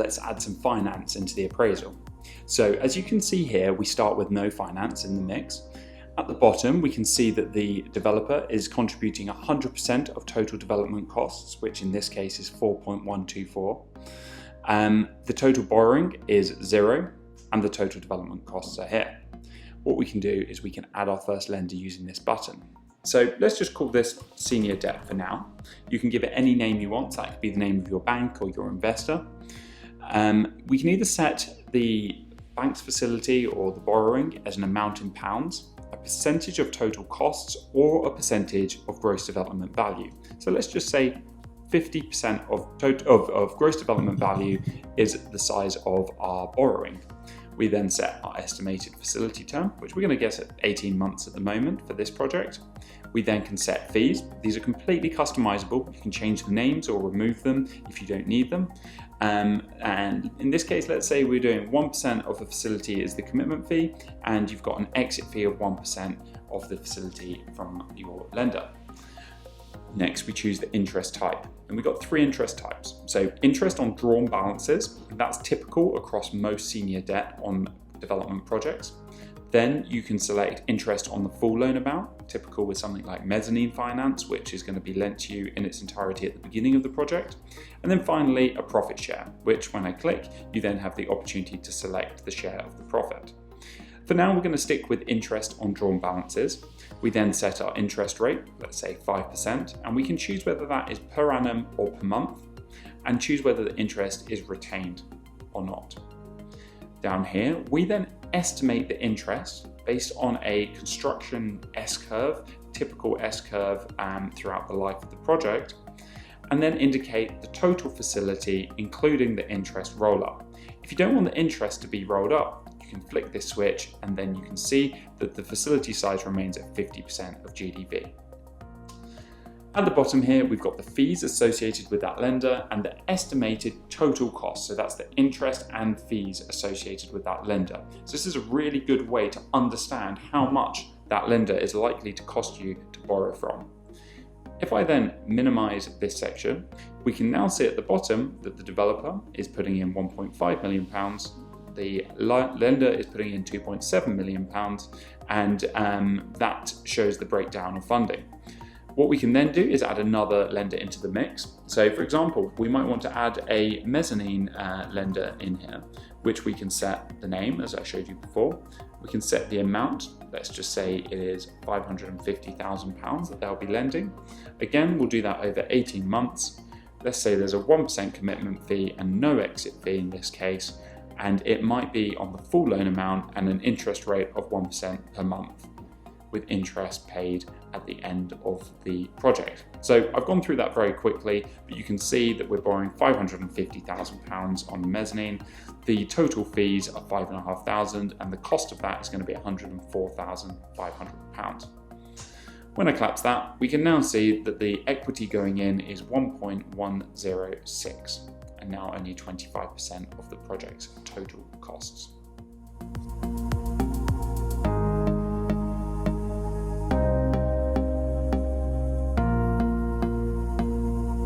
let's add some finance into the appraisal. So as you can see here, we start with no finance in the mix. At the bottom, we can see that the developer is contributing 100% of total development costs, which in this case is 4.124. The total borrowing is 0, and the total development costs are here. What we can do is we can add our first lender using this button. So let's just call this senior debt for now. You can give it any name you want. That could be the name of your bank or your investor. We can either set the bank's facility or the borrowing as an amount in pounds, a percentage of total costs, or a percentage of gross development value. So let's just say 50% of gross development value is the size of our borrowing. We then set our estimated facility term, which we're going to guess at 18 months at the moment for this project. We then can set fees. These are completely customizable. You can change the names or remove them if you don't need them. And in this case, let's say we're doing 1% of the facility is the commitment fee, and you've got an exit fee of 1% of the facility from your lender. Next, we choose the interest type, and we've got 3 interest types. So interest on drawn balances, that's typical across most senior debt on development projects. Then you can select interest on the full loan amount, typical with something like mezzanine finance, which is going to be lent to you in its entirety at the beginning of the project. And then finally, a profit share, which when I click, you then have the opportunity to select the share of the profit. For now, we're going to stick with interest on drawn balances. We then set our interest rate, let's say 5%, and we can choose whether that is per annum or per month, and choose whether the interest is retained or not. Down here, we then estimate the interest based on a construction S-curve, typical S-curve throughout the life of the project, and then indicate the total facility, including the interest roll-up. If you don't want the interest to be rolled up, you can flick this switch, and then you can see that the facility size remains at 50% of GDV. At the bottom here, we've got the fees associated with that lender and the estimated total cost. So that's the interest and fees associated with that lender. So this is a really good way to understand how much that lender is likely to cost you to borrow from. If I then minimize this section, we can now see at the bottom that the developer is putting in £1.5 million, the lender is putting in £2.7 million, and that shows the breakdown of funding. What we can then do is add another lender into the mix. So for example, we might want to add a mezzanine lender in here, which we can set the name, as I showed you before. We can set the amount. Let's just say it is £550,000 that they'll be lending. Again, we'll do that over 18 months. Let's say there's a 1% commitment fee and no exit fee in this case, and it might be on the full loan amount and an interest rate of 1% per month, with interest paid at the end of the project. So I've gone through that very quickly, but you can see that we're borrowing £550,000 on the mezzanine. The total fees are £5,500, and the cost of that is going to be £104,500. When I collapse that, we can now see that the equity going in is 1.106, and now only 25% of the project's total costs.